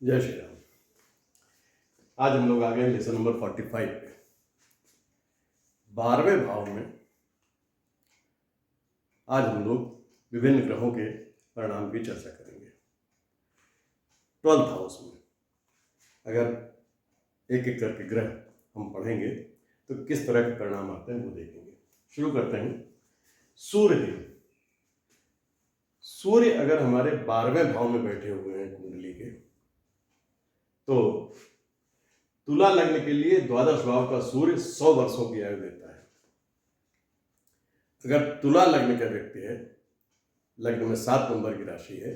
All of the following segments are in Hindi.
जय श्री राम। आज हम लोग आ गए लेसन नंबर 45 पे। 12वें भाव में आज हम लोग विभिन्न ग्रहों के परिणाम की चर्चा करेंगे। 12th हाउस में अगर एक एक करके ग्रह हम पढ़ेंगे तो किस तरह के परिणाम आते हैं वो देखेंगे। शुरू करते हैं। सूर्य देव। सूर्य अगर हमारे 12वें भाव में बैठे हुए हैं कुंडली के, तो तुला लग्न के लिए द्वादश भाव का सूर्य 100 वर्षों की आयु देता है। अगर तुला लग्न का व्यक्ति है, लग्न में 7 नंबर की राशि है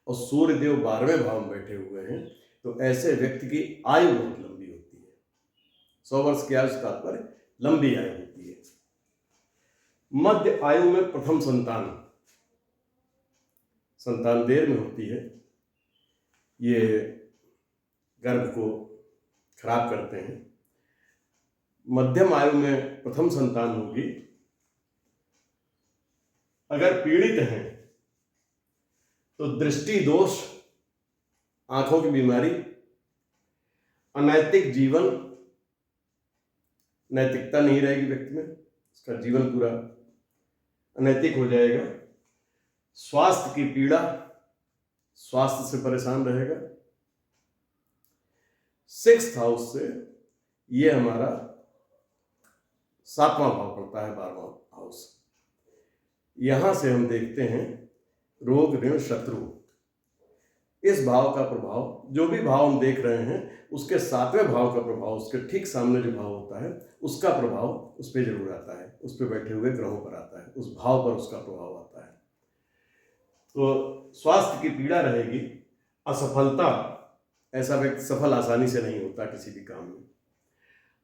और सूर्य देव 12वें भाव में बैठे हुए हैं, तो ऐसे व्यक्ति की आयु बहुत लंबी होती है। 100 वर्ष की आयु से तात्पर्य लंबी आयु होती है। मध्य आयु में प्रथम संतान देर में होती है। ये गर्भ को खराब करते हैं। मध्यम आयु में प्रथम संतान होगी। अगर पीड़ित हैं तो दृष्टि दोष, आंखों की बीमारी, अनैतिक जीवन, नैतिकता नहीं रहेगी व्यक्ति में, उसका जीवन पूरा अनैतिक हो जाएगा। स्वास्थ्य की पीड़ा, स्वास्थ्य से परेशान रहेगा। 6th हाउस से ये हमारा 7वां भाव पड़ता है, 12वां हाउस। यहां से हम देखते हैं रोग, ऋण, शत्रु। इस भाव का प्रभाव, जो भी भाव हम देख रहे हैं उसके 7वें भाव का प्रभाव, उसके ठीक सामने जो भाव होता है उसका प्रभाव उस पर जरूर आता है, उस पर बैठे हुए ग्रहों पर आता है, उस भाव पर उसका प्रभाव आता है। तो स्वास्थ्य की पीड़ा रहेगी। असफलता, ऐसा व्यक्ति सफल आसानी से नहीं होता किसी भी काम में।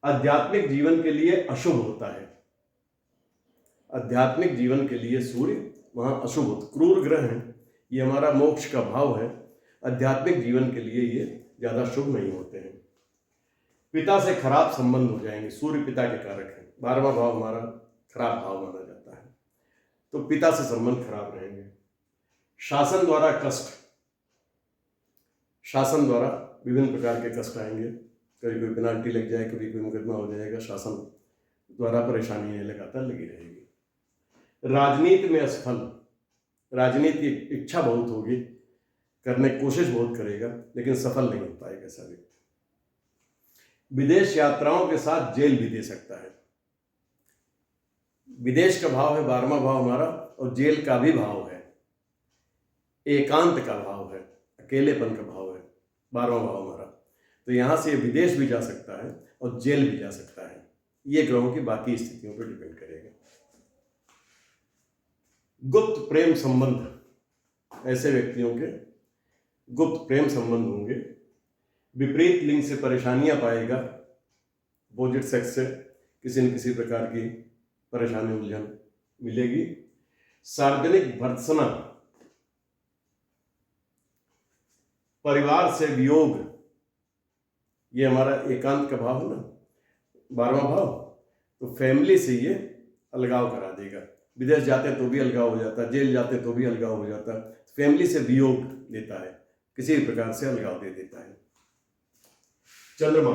आध्यात्मिक जीवन के लिए अशुभ होता है। आध्यात्मिक जीवन के लिए सूर्य वहां अशुभ होता, क्रूर ग्रह है, ये हमारा मोक्ष का भाव है। आध्यात्मिक जीवन के लिए ये ज्यादा शुभ नहीं होते हैं। पिता से खराब संबंध हो जाएंगे। सूर्य पिता के कारक है। 12वां भाव हमारा खराब भाव माना जाता है, तो पिता से संबंध खराब रहेंगे। शासन द्वारा कष्ट, शासन द्वारा विभिन्न प्रकार के कष्ट आएंगे। कभी कोई पेनाल्टी लग जाए, कभी कोई मुकदमा हो जाएगा, शासन द्वारा परेशानी लगातार लगी रहेगी। राजनीति में असफल, राजनीति की इच्छा बहुत होगी, करने की कोशिश बहुत करेगा, लेकिन सफल नहीं हो पाएगा ऐसा व्यक्ति। विदेश यात्राओं के साथ जेल भी दे सकता है। विदेश का भाव है 12वां भाव हमारा, और जेल का भी भाव है। एकांत का भाव है, अकेलेपन का भाव है 12वां भाव हमारा। तो यहां से विदेश भी जा सकता है और जेल भी जा सकता है। ये ग्रहों की बाकी स्थितियों पर डिपेंड करेगा। गुप्त प्रेम संबंध, ऐसे व्यक्तियों के गुप्त प्रेम संबंध होंगे। विपरीत लिंग से परेशानियां पाएगा। अपोजिट सेक्स से किसी न किसी प्रकार की परेशानी, उलझन मिलेगी। सार्वजनिक भर्त्सना, परिवार से वियोग, ये हमारा एकांत का भाव है ना, 12वां भाव, तो फैमिली से ये अलगाव करा देगा। विदेश जाते तो भी अलगाव हो जाता है, जेल जाते तो भी अलगाव हो जाता है। फैमिली से वियोग देता है, किसी भी प्रकार से अलगाव दे देता है। चंद्रमा,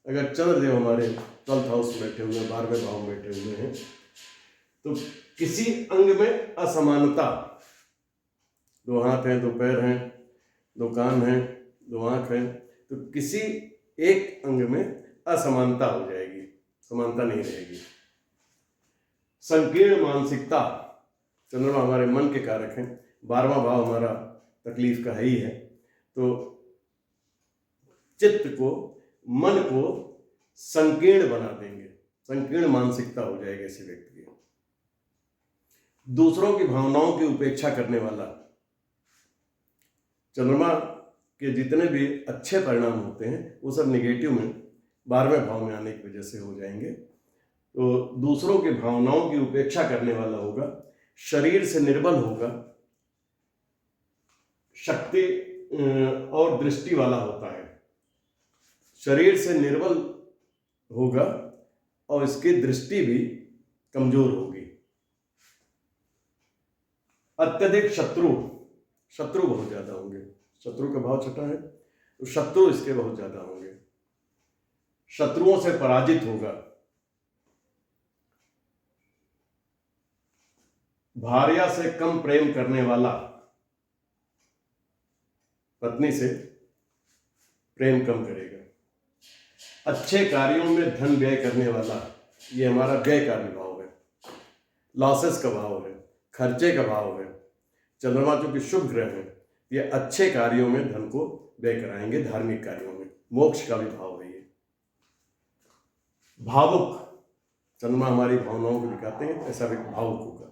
अगर चंद्रदेव हमारे 12th हाउस में बैठे हुए हैं, 12वें भाव में बैठे हुए हैं, तो किसी अंग में असमानता, 2 हाथ हैं, 2 पैर हैं, 2 कान हैं, 2 आंख हैं, तो किसी एक अंग में असमानता हो जाएगी, समानता नहीं रहेगी। संकीर्ण मानसिकता, चंद्रमा हमारे मन के कारक हैं, 12वां भाव हमारा तकलीफ का है ही है, तो चित्त को, मन को संकीर्ण बना देंगे, संकीर्ण मानसिकता हो जाएगी ऐसे व्यक्ति की। दूसरों की भावनाओं की उपेक्षा करने वाला, चंद्रमा के जितने भी अच्छे परिणाम होते हैं वो सब नेगेटिव में 12वें भाव में आने की वजह से हो जाएंगे। तो दूसरों की भावनाओं की उपेक्षा करने वाला होगा, शरीर से निर्बल होगा, शक्ति और दृष्टि वाला होता है। शरीर से निर्बल होगा और इसकी दृष्टि भी कमजोर होगी। अत्यधिक शत्रु बहुत ज्यादा होंगे। शत्रु का भाव छठा है, तो शत्रु इसके बहुत ज्यादा होंगे, शत्रुओं से पराजित होगा। भार्या से कम प्रेम करने वाला पत्नी से प्रेम कम करेगा। अच्छे कार्यों में धन व्यय करने वाला, ये हमारा व्यय का भाव है, लॉसेस का भाव है, खर्चे का भाव है। चंद्रमा जो कि शुभ ग्रह है, ये अच्छे कार्यों में धन को व्यय कराएंगे, धार्मिक कार्यों में, मोक्ष का भी भाव है ये। भावुक, चंद्रमा हमारी भावनाओं को दिखाते हैं, ऐसा भी भावुक होगा।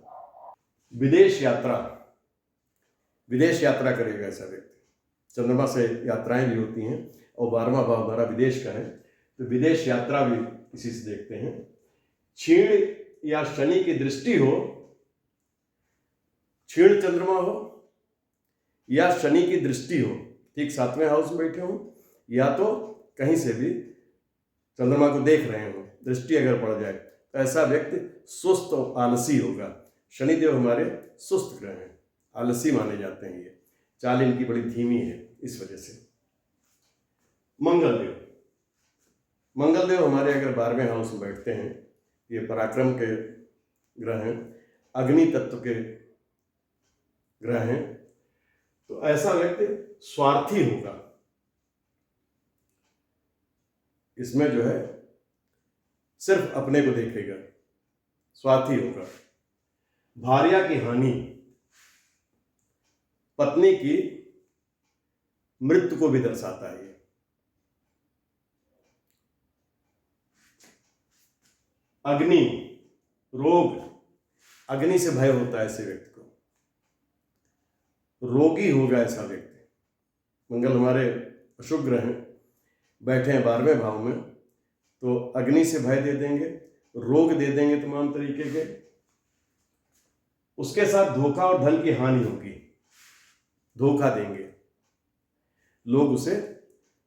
विदेश यात्रा, विदेश यात्रा करेगा ऐसा व्यक्ति। चंद्रमा से यात्राएं भी होती हैं और 12वां भाव हमारा विदेश का है, तो विदेश यात्रा भी इसी से देखते हैं। क्षीण या शनि की दृष्टि हो, क्षीण चंद्रमा हो या शनि की दृष्टि हो, ठीक 7वें हाउस में बैठे हो, या तो कहीं से भी चंद्रमा को देख रहे हो, दृष्टि अगर पड़ जाए तो ऐसा व्यक्ति सुस्त और आलसी होगा। शनिदेव हमारे सुस्त ग्रह हैं, आलसी माने जाते हैं, ये चाल इनकी बड़ी धीमी है इस वजह से। मंगलदेव, मंगलदेव हमारे अगर 12वें हाउस में बैठते हैं, ये पराक्रम के ग्रह हैं, अग्नि तत्व के ग्रह हैं, तो ऐसा व्यक्ति स्वार्थी होगा। इसमें जो है सिर्फ अपने को देखेगा, स्वार्थी होगा। भार्या की हानि, पत्नी की मृत्यु को भी दर्शाता है। अग्नि, रोग, अग्नि से भय होता है ऐसे व्यक्ति को, रोगी होगा ऐसा व्यक्ति। मंगल हमारे अशुभ ग्रह हैं, बैठे हैं 12वें भाव में, तो अग्नि से भय दे देंगे, रोग दे देंगे तमाम तरीके के। उसके साथ धोखा और धन की हानि होगी, धोखा देंगे लोग, उसे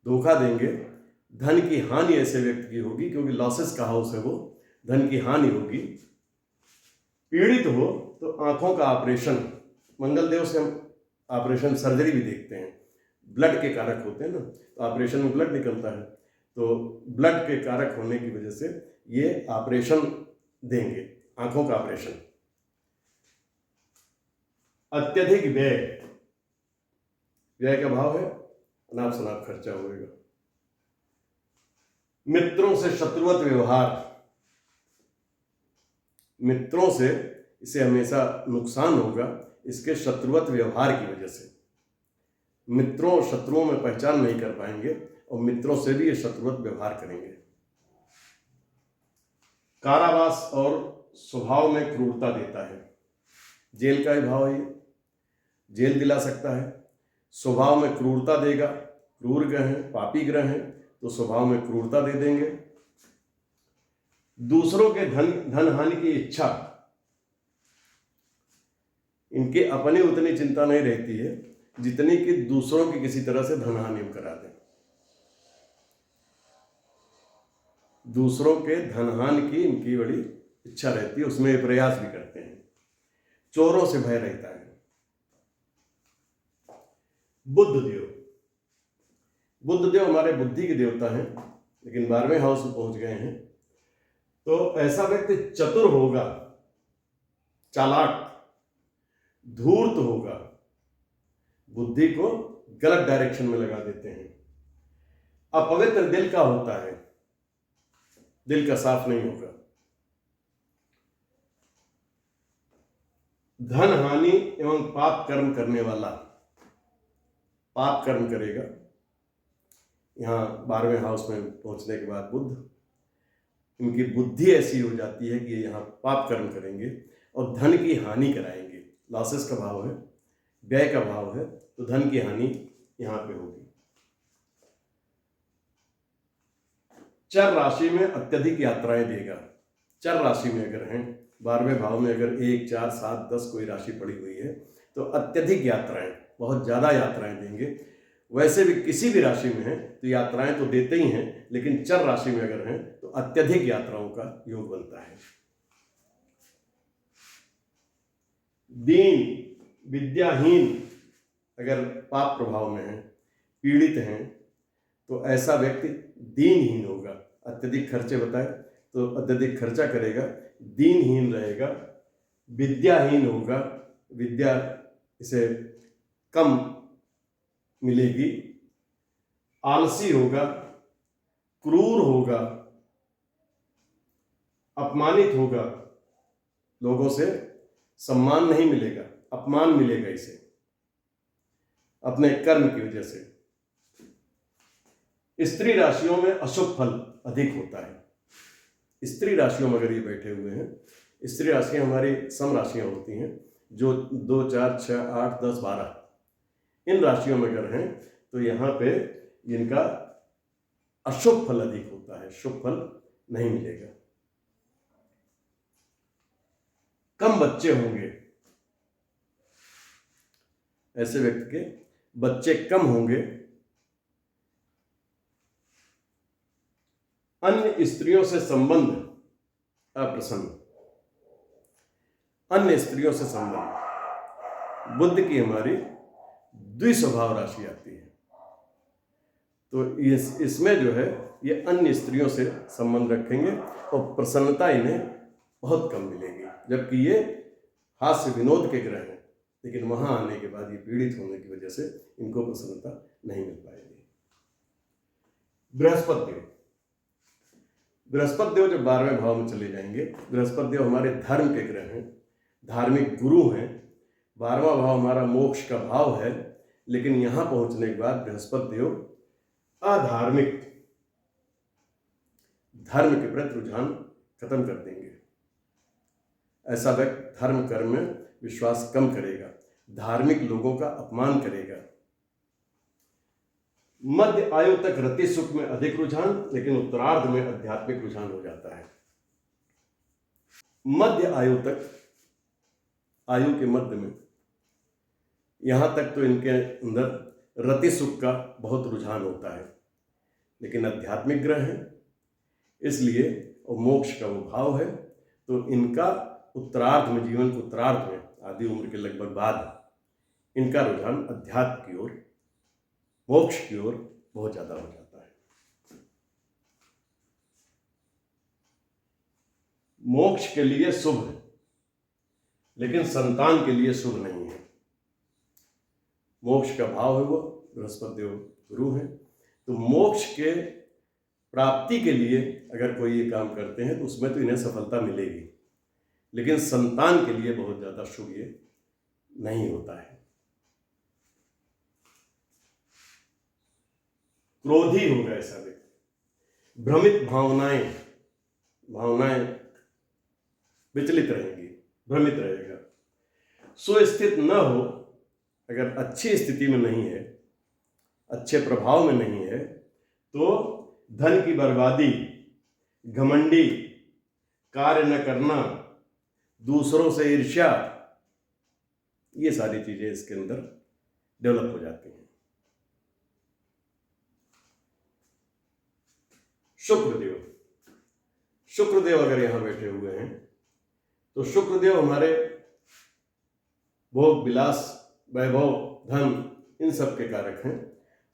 धोखा देंगे, धन की हानि ऐसे व्यक्ति की होगी, क्योंकि लॉसेस का हाउस है वो, धन की हानि होगी। पीड़ित हो तो आंखों का ऑपरेशन, मंगल देव से हम ऑपरेशन सर्जरी भी देखते हैं, ब्लड के कारक होते हैं ना, तो ऑपरेशन में ब्लड निकलता है, तो ब्लड के कारक होने की वजह से ये ऑपरेशन देंगे, आंखों का ऑपरेशन। अत्यधिक व्यय, व्यय का भाव है, अनाप शनाप खर्चा होगा। मित्रों से शत्रुवत व्यवहार, मित्रों से इसे हमेशा नुकसान होगा, इसके शत्रुवत व्यवहार की वजह से। मित्रों और शत्रुओं में पहचान नहीं कर पाएंगे और मित्रों से भी ये शत्रुवत व्यवहार करेंगे। कारावास और स्वभाव में क्रूरता देता है, जेल का ही भाव है, जेल दिला सकता है। स्वभाव में क्रूरता देगा, क्रूर ग्रह हैं, पापी ग्रह हैं, तो स्वभाव में क्रूरता दे देंगे। दूसरों के धन हानि की इच्छा, इनकी अपनी उतनी चिंता नहीं रहती है जितनी कि दूसरों की किसी तरह से धन हानि करा दें। दूसरों के धन हानि की इनकी बड़ी इच्छा रहती है, उसमें प्रयास भी करते हैं। चोरों से भय रहता है। बुध देव, बुध देव हमारे बुद्धि के देवता हैं, लेकिन 12वें हाउस में पहुंच गए हैं, तो ऐसा व्यक्ति चतुर होगा, चालाक, धूर्त होगा, बुद्धि को गलत डायरेक्शन में लगा देते हैं। अपवित्र दिल का होता है, दिल का साफ नहीं होगा। धन हानि एवं पाप कर्म करने वाला, पाप कर्म करेगा। यहां 12वें हाउस में पहुंचने के बाद बुध, इनकी बुद्धि ऐसी हो जाती है कि यहां पाप कर्म करेंगे और धन की हानि कराएंगे। लॉसेस का भाव है, व्यय का भाव है, तो धन की हानि यहां पे होगी। चर राशि में अत्यधिक यात्राएं देगा। चर राशि में अगर हैं, 12वें भाव में अगर 1, 4, 7, 10 कोई राशि पड़ी हुई है, तो अत्यधिक यात्राएं, बहुत ज्यादा यात्राएं देंगे। वैसे भी किसी भी राशि में है तो यात्राएं तो देते ही हैं, लेकिन चर राशि में अगर हैं तो अत्यधिक यात्राओं का योग बनता है। दीन, विद्याहीन अगर पाप प्रभाव में है, पीड़ित हैं, तो ऐसा व्यक्ति दीनहीन होगा। अत्यधिक खर्चे बताए तो अत्यधिक खर्चा करेगा, दीनहीन रहेगा, विद्याहीन होगा, विद्या इसे कम मिलेगी, आलसी होगा, क्रूर होगा, अपमानित होगा, लोगों से सम्मान नहीं मिलेगा, अपमान मिलेगा इसे अपने कर्म की वजह से। स्त्री राशियों में अशुभ फल अधिक होता है। स्त्री राशियों में अगर ये बैठे हुए हैं, स्त्री राशियां हमारी सम राशियां होती हैं, जो 2, 4, 6, 8, 10, 12 इन राशियों में अगर हैं तो यहाँ पे इनका अशुभ फल अधिक होता है, शुभ फल नहीं मिलेगा। कम बच्चे होंगे, ऐसे व्यक्ति के बच्चे कम होंगे, अन्य स्त्रियों से संबंध अप्रसन्न, अन्य स्त्रियों से संबंध, बुध की हमारी द्विस्वभाव राशि आती है, तो इसमें जो है ये अन्य स्त्रियों से संबंध रखेंगे और प्रसन्नता इन्हें बहुत कम मिलेगी, जबकि ये हास्य विनोद के ग्रह हैं, लेकिन वहां आने के बाद ये पीड़ित होने की वजह से इनको प्रसन्नता नहीं मिल पाएगी। बृहस्पति देव, बृहस्पति देव जब 12वें भाव में चले जाएंगे, बृहस्पति देव हमारे धर्म के ग्रह हैं, धार्मिक गुरु हैं। 12वां भाव हमारा मोक्ष का भाव है, लेकिन यहां पहुंचने के बाद बृहस्पति देव अधार्मिक धर्म के प्रति रुझान खत्म कर देंगे। ऐसा व्यक्ति धर्म कर्म में विश्वास कम करेगा, धार्मिक लोगों का अपमान करेगा। मध्य आयु तक रति सुख में अधिक रुझान, लेकिन उत्तरार्ध में आध्यात्मिक रुझान हो जाता है। मध्य आयु तक, आयु के मध्य में यहां तक तो इनके अंदर रति सुख का बहुत रुझान होता है, लेकिन आध्यात्मिक ग्रह है इसलिए, और मोक्ष का वो भाव है, तो इनका उत्तरार्ध में, जीवन के उत्तरार्ध में, आधी उम्र के लगभग बाद इनका रुझान अध्यात्म की ओर, मोक्ष की ओर बहुत ज्यादा हो जाता है। मोक्ष के लिए शुभ है, लेकिन संतान के लिए शुभ नहीं है। मोक्ष का भाव है वो, बृहस्पति देव गुरु है, तो मोक्ष के प्राप्ति के लिए अगर कोई ये काम करते हैं तो उसमें तो इन्हें सफलता मिलेगी, लेकिन संतान के लिए बहुत ज्यादा शुभ ये नहीं होता है। क्रोधी होगा ऐसा व्यक्ति, भ्रमित भावनाएं विचलित रहेंगी, भ्रमित रहेगा, सुस्थित न हो, अगर अच्छी स्थिति में नहीं है, अच्छे प्रभाव में नहीं है, तो धन की बर्बादी, घमंडी, कार्य न करना, दूसरों से ईर्ष्या, ये सारी चीजें इसके अंदर डेवलप हो जाती हैं। शुक्रदेव अगर यहां बैठे हुए हैं तो शुक्रदेव हमारे भोग विलास, वैभव, धन इन सब के कारक हैं।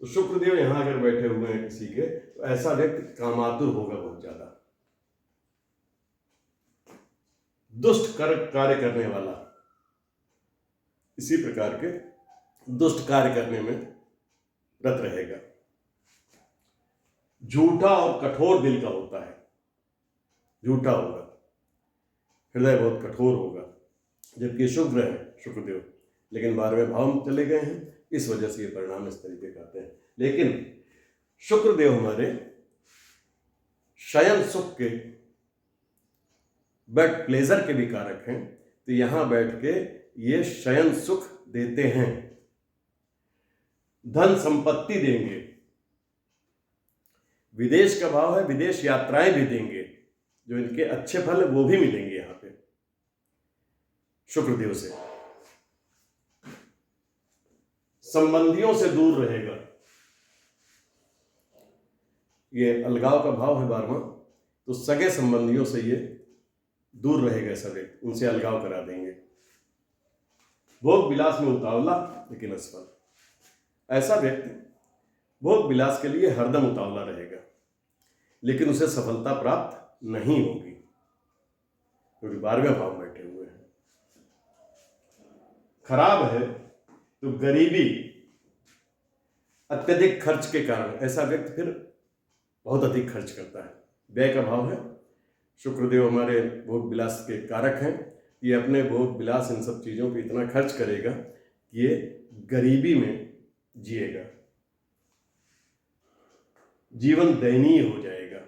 तो शुक्रदेव यहां अगर बैठे हुए हैं किसी के, तो ऐसा व्यक्ति कामातुर होगा बहुत ज्यादा, दुष्ट कार्य करने वाला, इसी प्रकार के दुष्ट कार्य करने में रत रहेगा। झूठा और कठोर दिल का होता है, झूठा होगा, हृदय बहुत कठोर होगा, जबकि शुभ ग्रह है शुक्रदेव, लेकिन 12वें भाव में चले गए हैं, इस वजह से ये परिणाम इस तरीके का आते हैं। लेकिन शुक्रदेव हमारे शयन सुख के, बेड प्लेजर के भी कारक हैं, तो यहां बैठ के ये शयन सुख देते हैं, धन संपत्ति देंगे, विदेश का भाव है, विदेश यात्राएं भी देंगे, जो इनके अच्छे फल है वो भी मिलेंगे यहां पे शुक्रदेव से। संबंधियों से दूर रहेगा, ये अलगाव का भाव है 12वां, तो सगे संबंधियों से ये दूर रहेगा ऐसा व्यक्ति, उनसे अलगाव करा देंगे। भोग विलास में उतावला, लेकिन असफल, ऐसा व्यक्ति भोग विलास के लिए हरदम उतावला रहेगा, लेकिन उसे सफलता प्राप्त नहीं होगी, क्योंकि 12वें भाव में बैठे हुए हैं। खराब है तो गरीबी, अत्यधिक खर्च के कारण ऐसा व्यक्ति फिर बहुत अधिक खर्च करता है। व्यय का भाव है, शुक्रदेव हमारे भोग विलास के कारक हैं। ये अपने भोग विलास इन सब चीज़ों पे इतना खर्च करेगा कि ये गरीबी में जिएगा, जीवन दयनीय हो जाएगा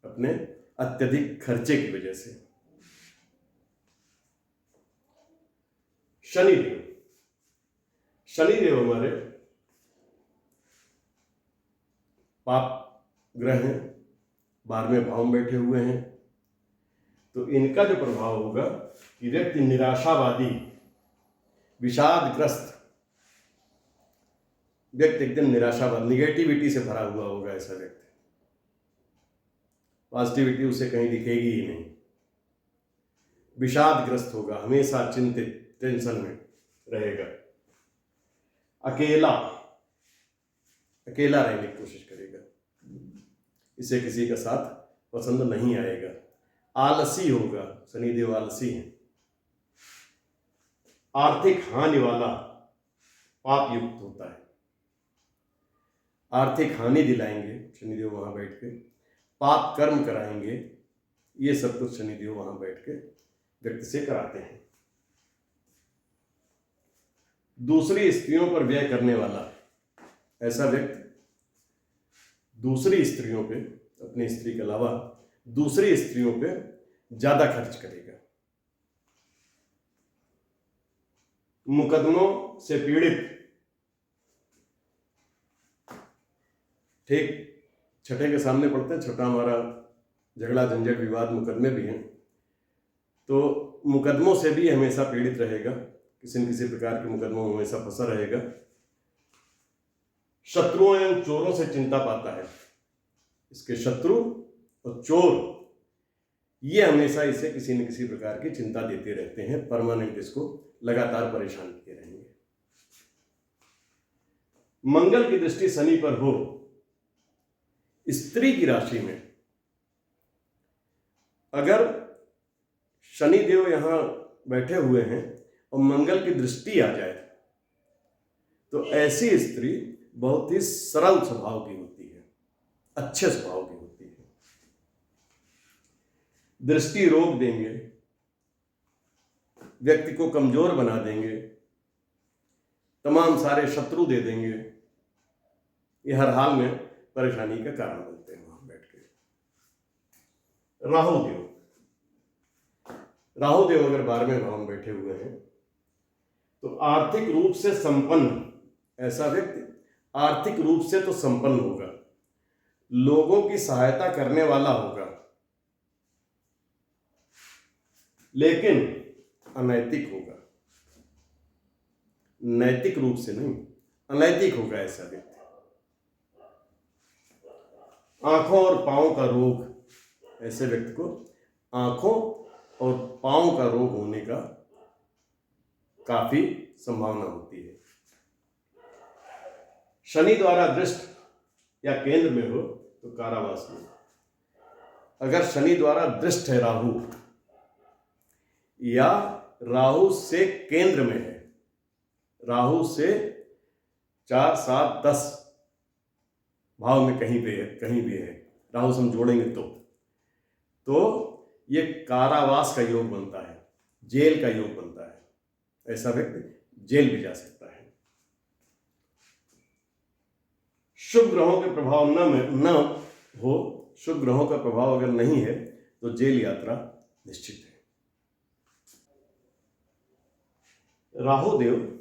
अपने अत्यधिक खर्चे की वजह से। शनिदेव, शनिदेव हमारे पाप ग्रह हैं, 12वें भाव में बैठे हुए हैं। तो इनका जो प्रभाव होगा कि व्यक्ति निराशावादी, विषादग्रस्त व्यक्ति, एकदम निराशावाद, निगेटिविटी से भरा हुआ होगा ऐसा व्यक्ति। पॉजिटिविटी उसे कहीं दिखेगी ही नहीं, विषादग्रस्त होगा, हमेशा चिंतित, टेंशन में रहेगा, अकेला रहने की कोशिश करेगा, इसे किसी का साथ पसंद नहीं आएगा, आलसी होगा, शनिदेव आलसी हैं, आर्थिक हानि वाला, पाप युक्त होता है, आर्थिक हानि दिलाएंगे शनिदेव वहां बैठ के, पाप कर्म कराएंगे, ये सब कुछ शनिदेव वहां बैठ के व्यक्ति से कराते हैं। दूसरी स्त्रियों पर व्यय करने वाला ऐसा व्यक्ति दूसरी स्त्रियों पे, अपनी स्त्री के अलावा दूसरी स्त्रियों पे ज्यादा खर्च करेगा, मुकदमों से पीड़ित, ठीक छठे के सामने पढ़ते हैं, छठा हमारा झगड़ा झंझट विवाद मुकदमे भी हैं, तो मुकदमों से भी हमेशा पीड़ित रहेगा, किसी न किसी प्रकार के मुकदमों में हमेशा फंसा रहेगा, शत्रुओं एवं चोरों से चिंता पाता है। इसके शत्रु और चोर ये हमेशा इसे किसी न किसी प्रकार की चिंता देते रहते हैं, परमानेंट इसको लगातार परेशान किए रहेंगे। मंगल की दृष्टि शनि पर हो स्त्री की राशि में, अगर शनि देव यहां बैठे हुए हैं और मंगल की दृष्टि आ जाए तो ऐसी स्त्री बहुत ही सरल स्वभाव की होती है, अच्छे स्वभाव की होती है। दृष्टि रोक देंगे, व्यक्ति को कमजोर बना देंगे, तमाम सारे शत्रु दे देंगे, ये हर हाल में परेशानी का कारण बनते हैं वहां बैठ के। राहुदेव अगर 12वें भाव में बैठे हुए हैं तो आर्थिक रूप से संपन्न ऐसा व्यक्ति आर्थिक रूप से तो संपन्न होगा, लोगों की सहायता करने वाला होगा, लेकिन अनैतिक होगा, नैतिक रूप से नहीं, अनैतिक होगा ऐसा व्यक्ति। आंखों और पांव का रोग, ऐसे व्यक्ति को आंखों और पांव का रोग होने का काफी संभावना होती है। शनि द्वारा दृष्ट या केंद्र में हो तो कारावास में, अगर शनि द्वारा दृष्ट है राहु या राहु से केंद्र में है, राहु से 4, 7, 10 भाव में कहीं भी है, राहु से हम जोड़ेंगे तो ये कारावास का योग बनता है, जेल का योग बनता है, ऐसा व्यक्ति जेल भी जा सकता है। शुभ ग्रहों के प्रभाव न हो, शुभ ग्रहों का प्रभाव अगर नहीं है तो जेल यात्रा निश्चित है। राहु देव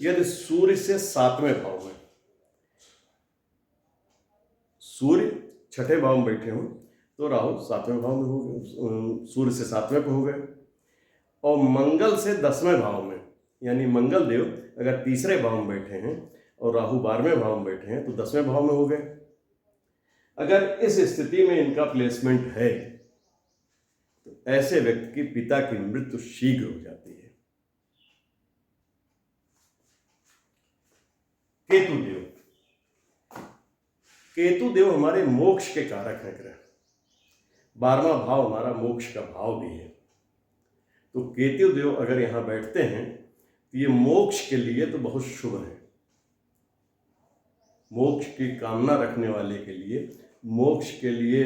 यदि सूर्य से 7वें भाव में, सूर्य छठे भाव में बैठे हों तो राहु 7वें भाव में हो गए, सूर्य से 7वें पे हो गए, और मंगल से 10वें भाव में, यानी मंगल देव अगर तीसरे भाव में बैठे हैं और राहु 12वें भाव में बैठे हैं तो 10वें भाव में हो गए। अगर इस स्थिति में इनका प्लेसमेंट है तो ऐसे व्यक्ति की पिता की मृत्यु शीघ्र हो जाती है। केतु देव केतु देव हमारे मोक्ष के कारक हैं ग्रह। 12वां भाव हमारा मोक्ष का भाव भी है। तो केतु देव अगर यहाँ बैठते हैं तो ये मोक्ष के लिए तो बहुत शुभ है। मोक्ष की कामना रखने वाले के लिए, मोक्ष के लिए,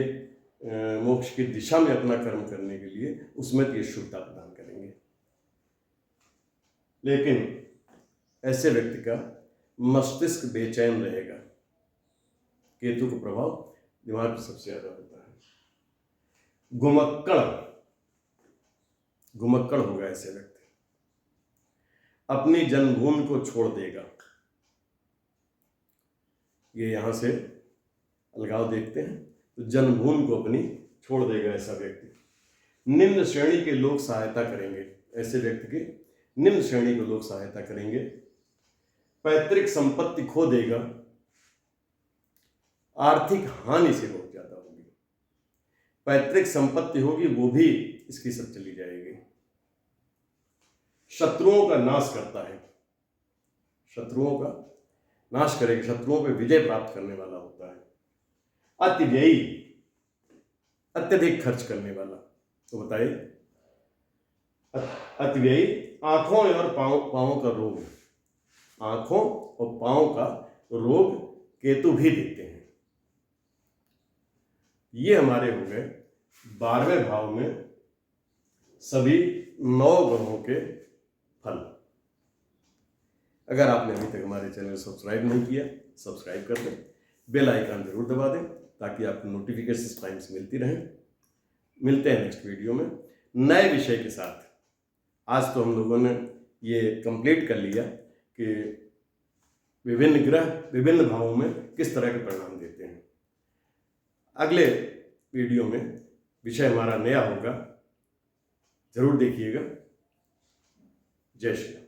मोक्ष की दिशा में अपना कर्म करने के लिए उसमें तो ये शुभता प्रदान करेंगे। लेकिन ऐसे व्यक्ति का मस्तिष्क बेचैन रहेगा। केतु का प्रभाव दिमाग पर सबसे ज्यादा होता है। घुमक्कड़ होगा ऐसे व्यक्ति, अपनी जन्मभूमि को छोड़ देगा। ये यहां से अलगाव देखते हैं तो जन्मभूमि को अपनी छोड़ देगा ऐसा व्यक्ति। निम्न श्रेणी के लोग सहायता करेंगे। ऐसे व्यक्ति की निम्न श्रेणी के लोग सहायता करेंगे। पैतृक संपत्ति खो देगा। आर्थिक हानि से बहुत ज्यादा होगी। पैतृक संपत्ति होगी वो भी इसकी सब चली जाएगी। शत्रुओं का नाश करता है। शत्रुओं का नाश करेगा, शत्रुओं पे विजय प्राप्त करने वाला होता है। अतिव्ययी, अत्यधिक खर्च करने वाला। तो बताइए, अतिव्ययी, आंखों और पांवों का रोग, आंखों और पांवों का रोग केतु भी देते हैं। ये हमारे हो गए 12वें भाव में सभी 9 ग्रहों के फल। अगर आपने अभी तक हमारे चैनल सब्सक्राइब नहीं किया, सब्सक्राइब कर दें, बेल आइकन जरूर दबा दें ताकि आपको नोटिफिकेशन टाइम्स मिलती रहें। मिलते हैं नेक्स्ट वीडियो में नए विषय के साथ। आज तो हम लोगों ने ये कंप्लीट कर लिया कि विभिन्न ग्रह विभिन्न भावों में किस तरह के परिणाम देते हैं। अगले वीडियो में विषय हमारा नया होगा, जरूर देखिएगा। जय श्री राम।